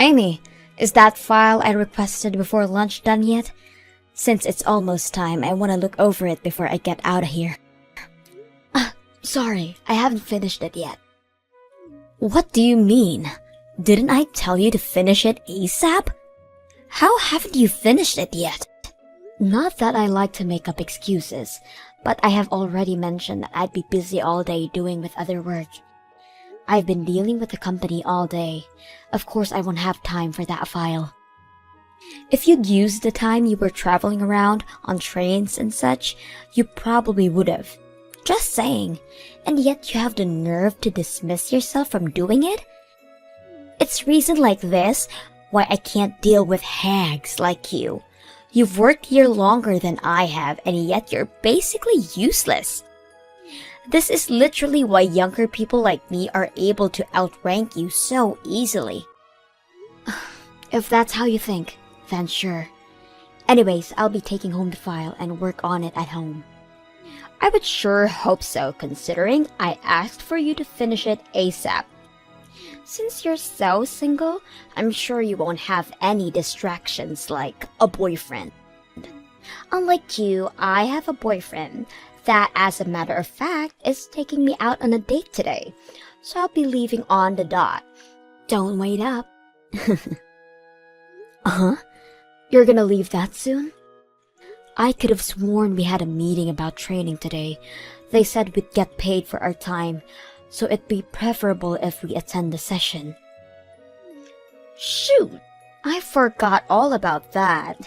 Amy, is that file I requested before lunch done yet? Since it's almost time, I want to look over it before I get out of here. Sorry, I haven't finished it yet. What do you mean? Didn't I tell you to finish it ASAP? How haven't you finished it yet? Not that I like to make up excuses, but I have already mentioned that I'd be busy all day doing with other work. I've been dealing with the company all day. Of course I won't have time for that file. If you'd used the time you were traveling around on trains and such, you probably would have. Just saying. And yet you have the nerve to dismiss yourself from doing it? It's reason like this why I can't deal with hags like you. You've worked here longer than I have, and yet you're basically useless. This is literally why younger people like me are able to outrank you so easily. If that's how you think, then sure. Anyways, I'll be taking home the file and work on it at home. I would sure hope so, considering I asked for you to finish it ASAP. Since you're so single, I'm sure you won't have any distractions like a boyfriend. Unlike you, I have a boyfriend that, as a matter of fact, is taking me out on a date today, so I'll be leaving on the dot. Don't wait up. Uh-huh? You're gonna leave that soon? I could have sworn we had a meeting about training today. They said we'd get paid for our time, so it'd be preferable if we attend the session. Shoot! I forgot all about that.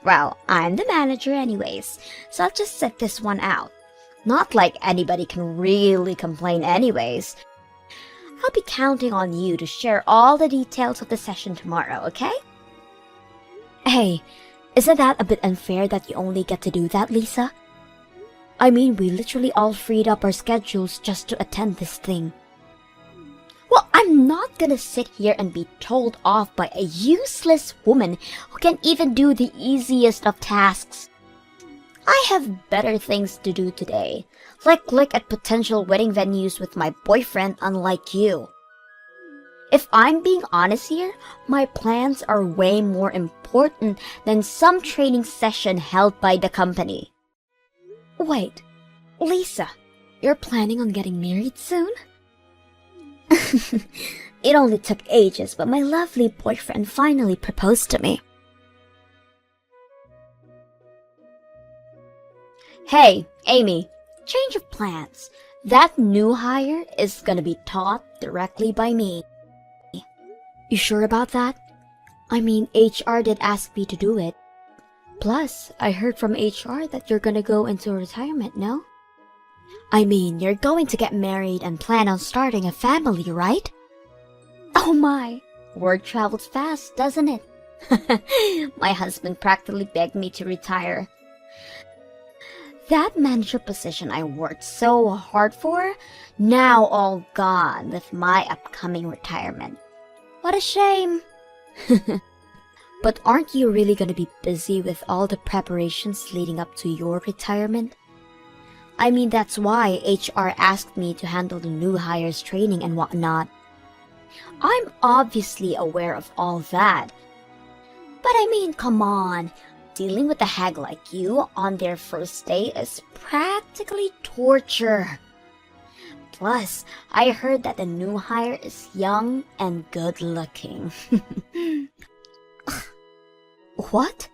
Well, I'm the manager anyways, so I'll just sit this one out. Not like anybody can really complain anyways. I'll be counting on you to share all the details of the session tomorrow, okay? Hey, isn't that a bit unfair that you only get to do that, Lisa? I mean, we literally all freed up our schedules just to attend this thing. Well, I'm not gonna sit here and be told off by a useless woman who can't even do the easiest of tasks. I have better things to do today, like look at potential wedding venues with my boyfriend, unlike you. If I'm being honest here, my plans are way more important than some training session held by the company. Wait, Lisa, you're planning on getting married soon? It only took ages, but my lovely boyfriend finally proposed to me. Hey, Amy, change of plans. That new hire is gonna be taught directly by me. You sure about that? I mean, HR did ask me to do it. Plus, I heard from HR that you're gonna go into retirement, no? I mean, you're going to get married and plan on starting a family, right? Oh my, word travels fast, doesn't it? My husband practically begged me to retire. That manager position I worked so hard for, now all gone with my upcoming retirement. What a shame. But aren't you really gonna be busy with all the preparations leading up to your retirement? I mean, that's why HR asked me to handle the new hires training and whatnot. I'm obviously aware of all that. But I mean, come on. Dealing with a hag like you on their first day is practically torture. Plus, I heard that the new hire is young and good looking. What?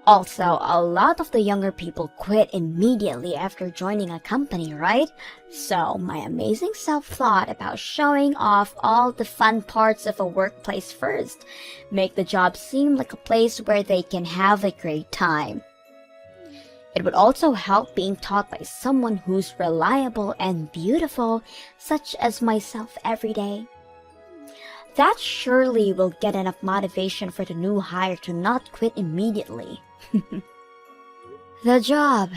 Also, a lot of the younger people quit immediately after joining a company, right? So, my amazing self thought about showing off all the fun parts of a workplace first, make the job seem like a place where they can have a great time. It would also help being taught by someone who's reliable and beautiful, such as myself every day. That surely will get enough motivation for the new hire to not quit immediately. The job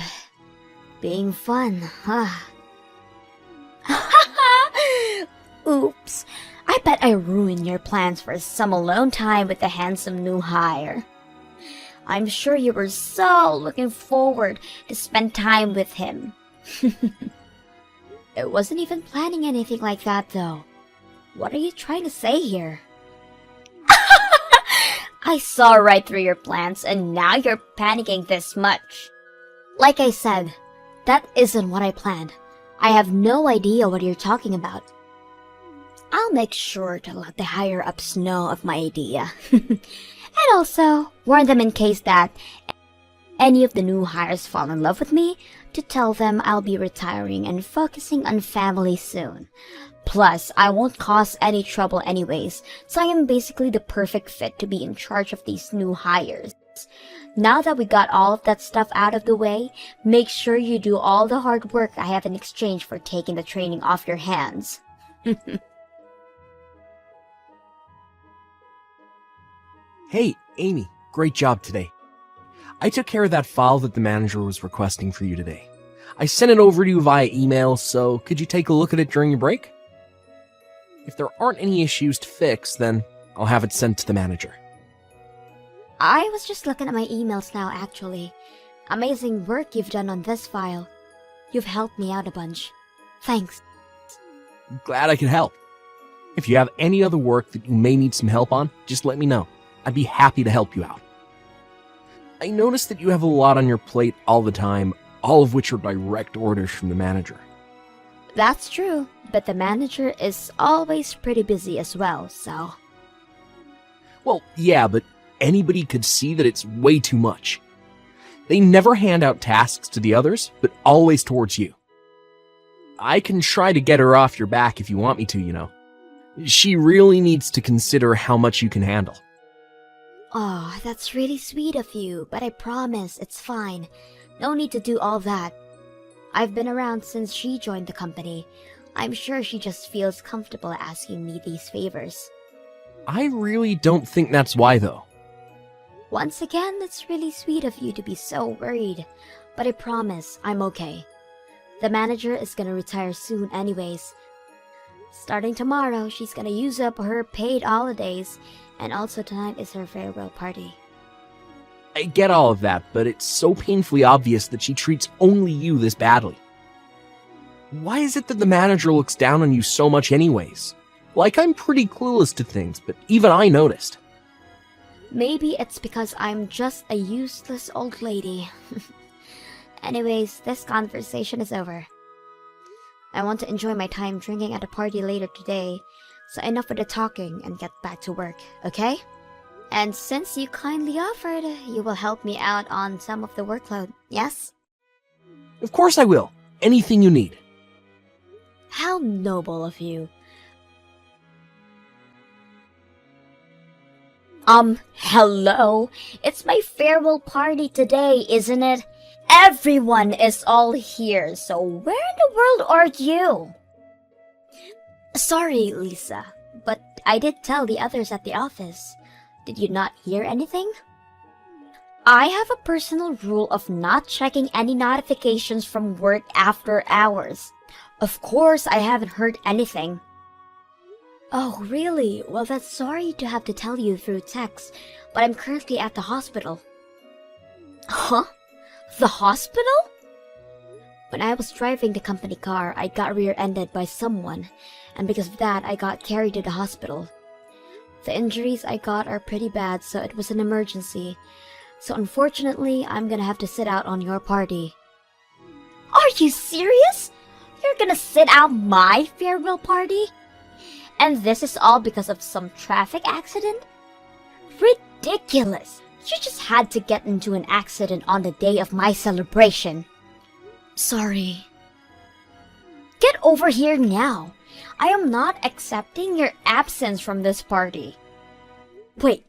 being fun, huh? Oops, I bet I ruined your plans for some alone time with the handsome new hire. I'm sure you were so looking forward to spend time with him. I wasn't even planning anything like that though. What are you trying to say here? I saw right through your plans and now you're panicking this much. Like I said, that isn't what I planned. I have no idea what you're talking about. I'll make sure to let the higher-ups know of my idea. And also, warn them in case that any of the new hires fall in love with me, to tell them I'll be retiring and focusing on family soon. Plus, I won't cause any trouble anyways, so I am basically the perfect fit to be in charge of these new hires. Now that we got all of that stuff out of the way, make sure you do all the hard work I have in exchange for taking the training off your hands. Hey, Amy, great job today. I took care of that file that the manager was requesting for you today. I sent it over to you via email, so could you take a look at it during your break? If there aren't any issues to fix, then I'll have it sent to the manager. I was just looking at my emails now, actually. Amazing work you've done on this file. You've helped me out a bunch. Thanks. Glad I could help. If you have any other work that you may need some help on, just let me know. I'd be happy to help you out. I noticed that you have a lot on your plate all the time, all of which are direct orders from the manager. That's true, but the manager is always pretty busy as well, so... Well, yeah, but anybody could see that it's way too much. They never hand out tasks to the others, but always towards you. I can try to get her off your back if you want me to, you know. She really needs to consider how much you can handle. Oh, that's really sweet of you, but I promise it's fine. No need to do all that. I've been around since she joined the company. I'm sure she just feels comfortable asking me these favors. I really don't think that's why, though. Once again, it's really sweet of you to be so worried, but I promise I'm okay. The manager is gonna retire soon anyways. Starting tomorrow, she's gonna use up her paid holidays, and also tonight is her farewell party. I get all of that, but it's so painfully obvious that she treats only you this badly. Why is it that the manager looks down on you so much anyways? Like, I'm pretty clueless to things, but even I noticed. Maybe it's because I'm just a useless old lady. Anyways, this conversation is over. I want to enjoy my time drinking at a party later today, so enough with the talking and get back to work, okay? And since you kindly offered, you will help me out on some of the workload, yes? Of course I will. Anything you need. How noble of you. Hello? It's my farewell party today, isn't it? Everyone is all here, so where in the world are you? Sorry, Lisa, but I did tell the others at the office. Did you not hear anything? I have a personal rule of not checking any notifications from work after hours. Of course, I haven't heard anything. Oh, really? Well, that's sorry to have to tell you through text, but I'm currently at the hospital. Huh? The hospital? When I was driving the company car, I got rear-ended by someone, and because of that, I got carried to the hospital. The injuries I got are pretty bad, so it was an emergency. So unfortunately, I'm gonna have to sit out on your party. Are you serious? You're gonna sit out my farewell party? And this is all because of some traffic accident? Ridiculous! You just had to get into an accident on the day of my celebration. Sorry. Get over here now. I am not accepting your absence from this party. Wait,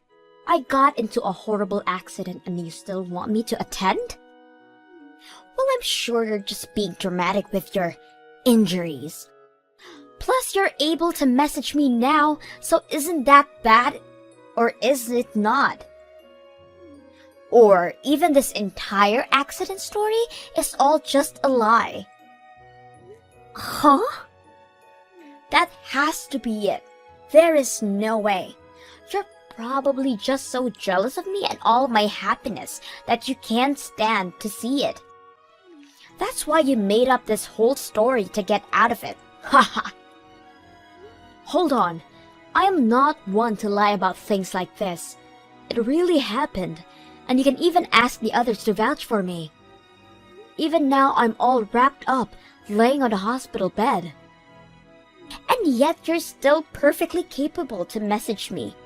I got into a horrible accident and you still want me to attend? Well, I'm sure you're just being dramatic with your injuries. Plus, you're able to message me now, so isn't that bad? Or is it not? Or even this entire accident story is all just a lie. Huh? That has to be it. There is no way. You're probably just so jealous of me and all my happiness that you can't stand to see it. That's why you made up this whole story to get out of it. Haha. Hold on. I am not one to lie about things like this. It really happened, and you can even ask the others to vouch for me. Even now, I'm all wrapped up, laying on the hospital bed. And yet you're still perfectly capable to message me.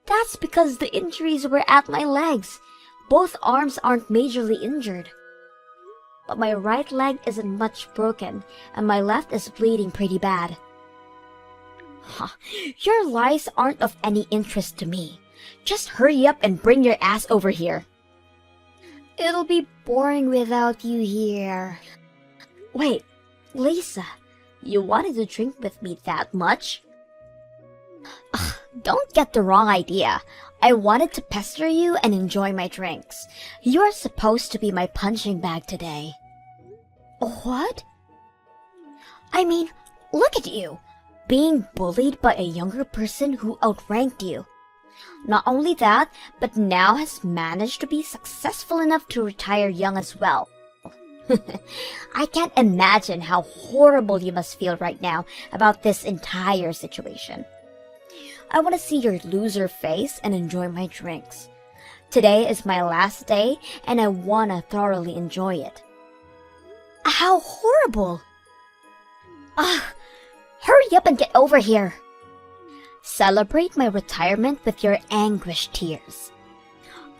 That's because the injuries were at my legs. Both arms aren't majorly injured. But my right leg isn't much broken, and my left is bleeding pretty bad. Your lies aren't of any interest to me. Just hurry up and bring your ass over here. It'll be boring without you here. Wait, Lisa, you wanted to drink with me that much? Don't get the wrong idea. I wanted to pester you and enjoy my drinks. You're supposed to be my punching bag today. What? I mean, look at you, being bullied by a younger person who outranked you. Not only that, but now has managed to be successful enough to retire young as well. I can't imagine how horrible you must feel right now about this entire situation. I want to see your loser face and enjoy my drinks. Today is my last day, and I want to thoroughly enjoy it. How horrible! Hurry up and get over here! Celebrate my retirement with your anguished tears.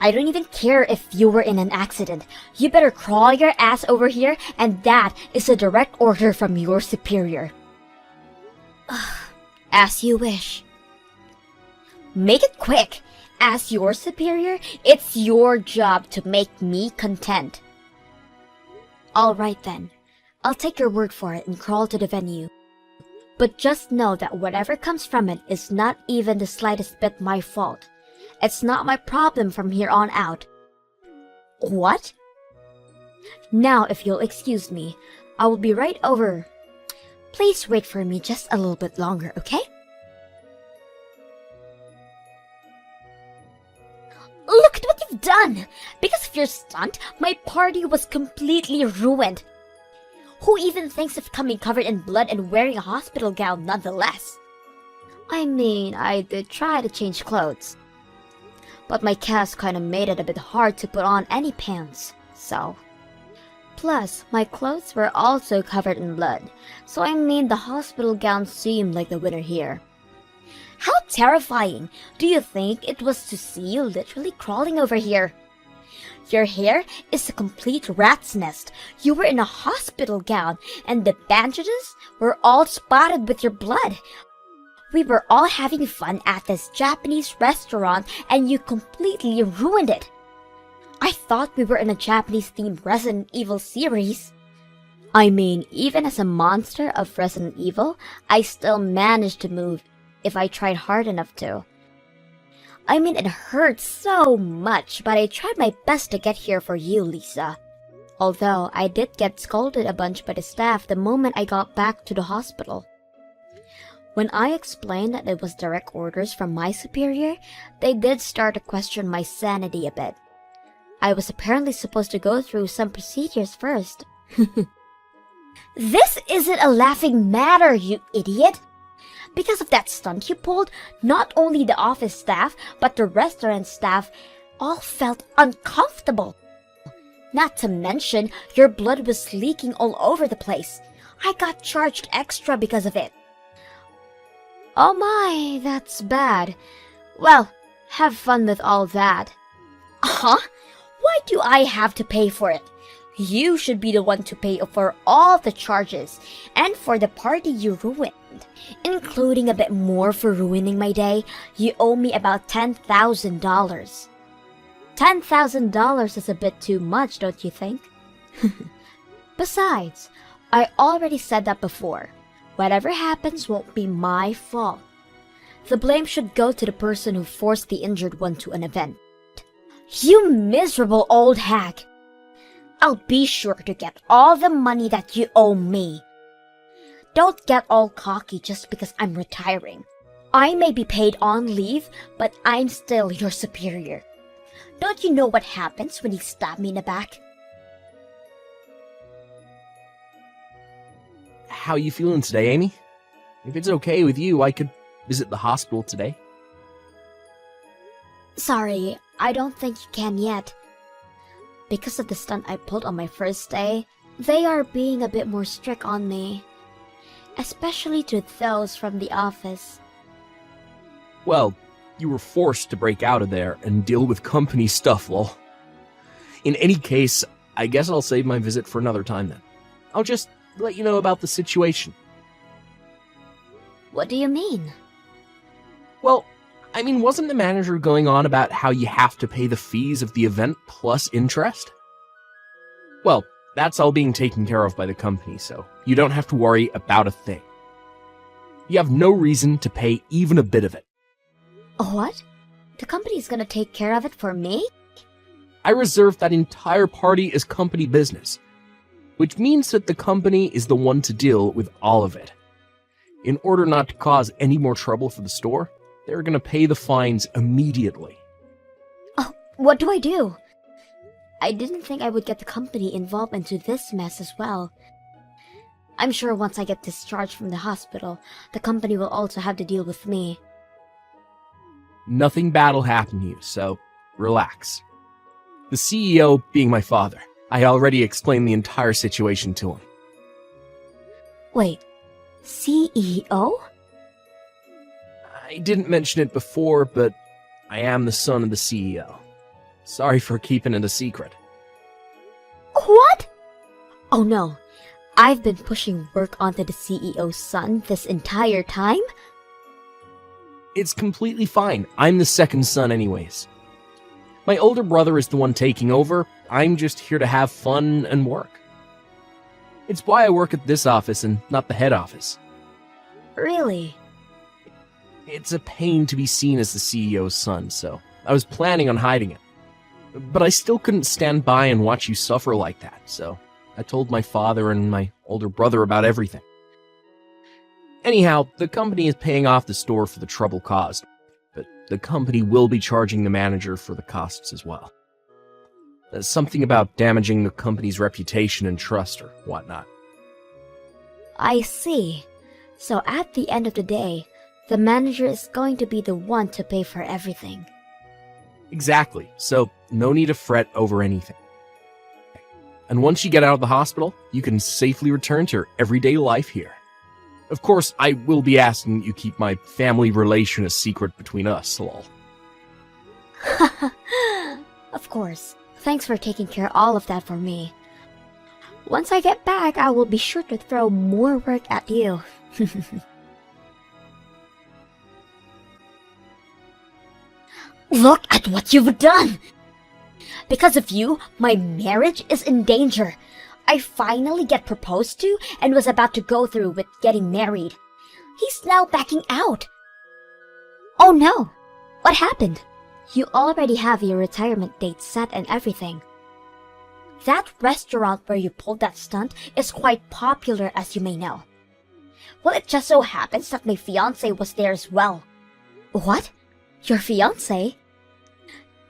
I don't even care if you were in an accident. You better crawl your ass over here, and that is a direct order from your superior. As you wish. Make it quick. As your superior, it's your job to make me content. Alright then. I'll take your word for it and crawl to the venue. But just know that whatever comes from it is not even the slightest bit my fault. It's not my problem from here on out. What? Now, if you'll excuse me, I will be right over. Please wait for me just a little bit longer, okay? Look at what you've done! Because of your stunt, my party was completely ruined. Who even thinks of coming covered in blood and wearing a hospital gown nonetheless? I mean, I did try to change clothes. But my cast kinda made it a bit hard to put on any pants, so. Plus, my clothes were also covered in blood, so I made the hospital gown seem like the winner here. How terrifying! Do you think it was to see you literally crawling over here? Your hair is a complete rat's nest. You were in a hospital gown, and the bandages were all spotted with your blood. We were all having fun at this Japanese restaurant, and you completely ruined it. I thought we were in a Japanese-themed Resident Evil series. I mean, even as a monster of Resident Evil, I still managed to move if I tried hard enough to. I mean, it hurts so much, but I tried my best to get here for you, Lisa. Although, I did get scolded a bunch by the staff the moment I got back to the hospital. When I explained that it was direct orders from my superior, they did start to question my sanity a bit. I was apparently supposed to go through some procedures first. This isn't a laughing matter, you idiot! Because of that stunt you pulled, not only the office staff, but the restaurant staff all felt uncomfortable. Not to mention, your blood was leaking all over the place. I got charged extra because of it. Oh my, that's bad. Well, have fun with all that. Huh? Why do I have to pay for it? You should be the one to pay for all the charges, and for the party you ruined. Including a bit more for ruining my day, you owe me about $10,000. $10,000 is a bit too much, don't you think? Besides, I already said that before. Whatever happens won't be my fault. The blame should go to the person who forced the injured one to an event. You miserable old hag! I'll be sure to get all the money that you owe me. Don't get all cocky just because I'm retiring. I may be paid on leave, but I'm still your superior. Don't you know what happens when you stab me in the back? How you feeling today, Amy? If it's okay with you, I could visit the hospital today. Sorry, I don't think you can yet. Because of the stunt I pulled on my first day, they are being a bit more strict on me. Especially to those from the office. Well, you were forced to break out of there and deal with company stuff, lol. In any case, I guess I'll save my visit for another time then. I'll just let you know about the situation. What do you mean? Well, I mean, wasn't the manager going on about how you have to pay the fees of the event plus interest? Well, that's all being taken care of by the company, so you don't have to worry about a thing. You have no reason to pay even a bit of it. What? The company's gonna take care of it for me? I reserved that entire party as company business, which means that the company is the one to deal with all of it. In order not to cause any more trouble for the store, they're gonna pay the fines immediately. Oh, what do I do? I didn't think I would get the company involved into this mess as well. I'm sure once I get discharged from the hospital, the company will also have to deal with me. Nothing bad will happen to you, so relax. The CEO being my father, I already explained the entire situation to him. Wait, CEO? I didn't mention it before, but I am the son of the CEO. Sorry for keeping it a secret. What? Oh no, I've been pushing work onto the CEO's son this entire time? It's completely fine. I'm the second son anyways. My older brother is the one taking over. I'm just here to have fun and work. It's why I work at this office and not the head office. Really? It's a pain to be seen as the CEO's son, so I was planning on hiding it. But I still couldn't stand by and watch you suffer like that, so I told my father and my older brother about everything. Anyhow, the company is paying off the store for the trouble caused, but the company will be charging the manager for the costs as well. There's something about damaging the company's reputation and trust or whatnot. I see. So at the end of the day, the manager is going to be the one to pay for everything. Exactly, so no need to fret over anything. And once you get out of the hospital, you can safely return to your everyday life here. Of course, I will be asking that you keep my family relation a secret between us, lol. Of course. Thanks for taking care of all of that for me. Once I get back, I will be sure to throw more work at you. Look at what you've done! Because of you, my marriage is in danger. I finally get proposed to and was about to go through with getting married. He's now backing out. Oh no! What happened? You already have your retirement date set and everything. That restaurant where you pulled that stunt is quite popular, as you may know. Well, it just so happens that my fiancé was there as well. What? Your fiancé?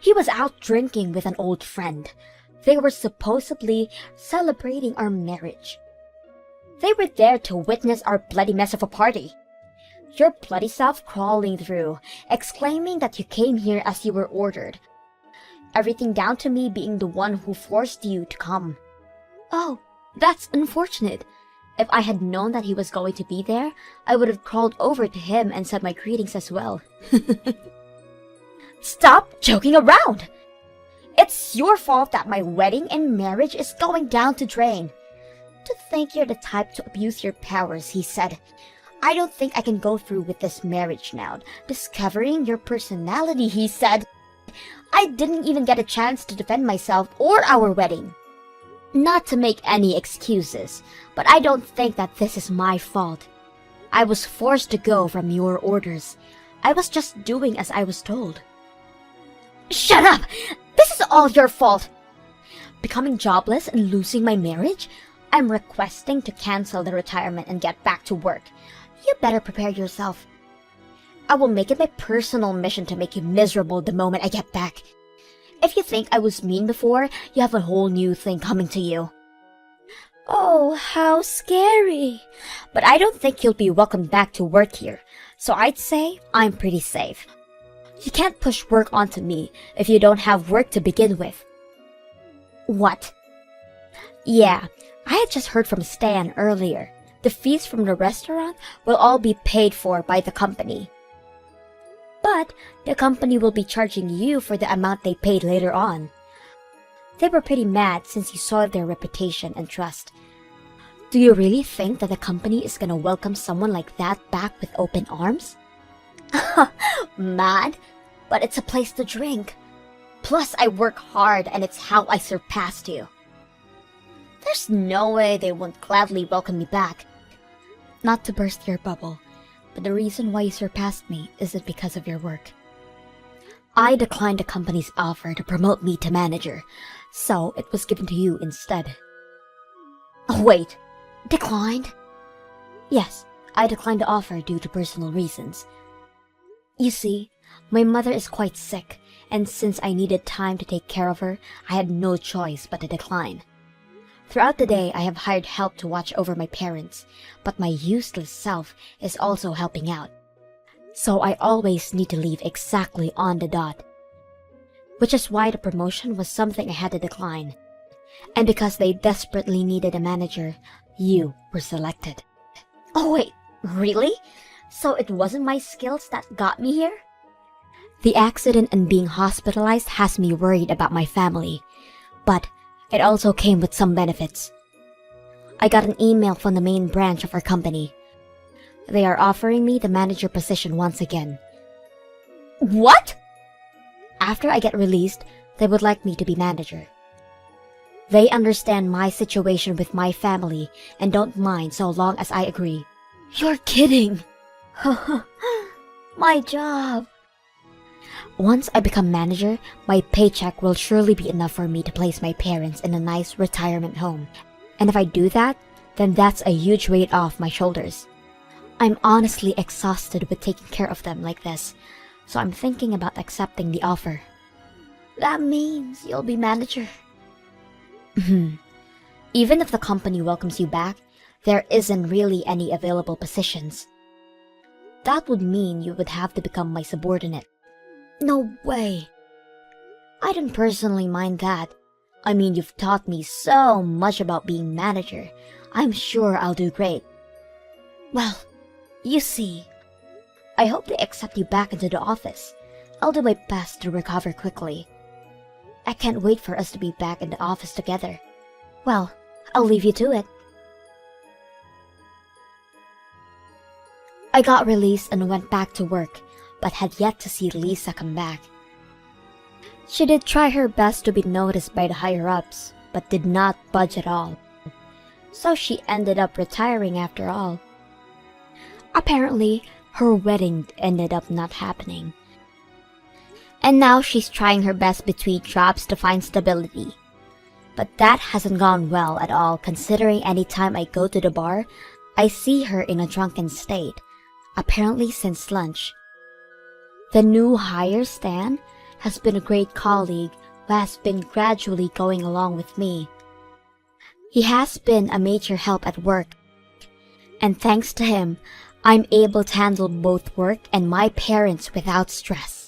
He was out drinking with an old friend. They were supposedly celebrating our marriage. They were there to witness our bloody mess of a party. Your bloody self crawling through, exclaiming that you came here as you were ordered. Everything down to me being the one who forced you to come. Oh, that's unfortunate. If I had known that he was going to be there, I would have crawled over to him and said my greetings as well. Stop joking around! It's your fault that my wedding and marriage is going down the drain. To think you're the type to abuse your powers, he said. I don't think I can go through with this marriage now. Discovering your personality, he said. I didn't even get a chance to defend myself or our wedding. Not to make any excuses, but I don't think that this is my fault. I was forced to go from your orders. I was just doing as I was told. Shut up! This is all your fault! Becoming jobless and losing my marriage? I'm requesting to cancel the retirement and get back to work. You better prepare yourself. I will make it my personal mission to make you miserable the moment I get back. If you think I was mean before, you have a whole new thing coming to you. Oh, how scary. But I don't think you'll be welcomed back to work here, so I'd say I'm pretty safe. You can't push work onto me if you don't have work to begin with. What? Yeah, I had just heard from Stan earlier. The fees from the restaurant will all be paid for by the company. But the company will be charging you for the amount they paid later on. They were pretty mad since you soiled their reputation and trust. Do you really think that the company is gonna welcome someone like that back with open arms? Mad? But it's a place to drink. Plus, I work hard and it's how I surpassed you. There's no way they won't gladly welcome me back. Not to burst your bubble, but the reason why you surpassed me isn't because of your work. I declined the company's offer to promote me to manager, so it was given to you instead. Oh, wait. Declined? Yes, I declined the offer due to personal reasons. You see, my mother is quite sick, and since I needed time to take care of her, I had no choice but to decline. Throughout the day, I have hired help to watch over my parents, but my useless self is also helping out. So I always need to leave exactly on the dot. Which is why the promotion was something I had to decline. And because they desperately needed a manager, you were selected. Oh wait, really? So it wasn't my skills that got me here? The accident and being hospitalized has me worried about my family, but it also came with some benefits. I got an email from the main branch of our company. They are offering me the manager position once again. What? After I get released, they would like me to be manager. They understand my situation with my family and don't mind so long as I agree. You're kidding! My job! Once I become manager, my paycheck will surely be enough for me to place my parents in a nice retirement home. And if I do that, then that's a huge weight off my shoulders. I'm honestly exhausted with taking care of them like this, so I'm thinking about accepting the offer. That means you'll be manager. Even if the company welcomes you back, there isn't really any available positions. That would mean you would have to become my subordinate. No way. I don't personally mind that. I mean, you've taught me so much about being manager. I'm sure I'll do great. Well, you see, I hope they accept you back into the office. I'll do my best to recover quickly. I can't wait for us to be back in the office together. Well, I'll leave you to it. I got released and went back to work, but had yet to see Lisa come back. She did try her best to be noticed by the higher-ups, but did not budge at all. So she ended up retiring after all. Apparently, her wedding ended up not happening. And now she's trying her best between jobs to find stability. But that hasn't gone well at all, considering any time I go to the bar, I see her in a drunken state, apparently since lunch. The new hire, Stan, has been a great colleague who has been gradually going along with me. He has been a major help at work, and thanks to him, I'm able to handle both work and my parents without stress.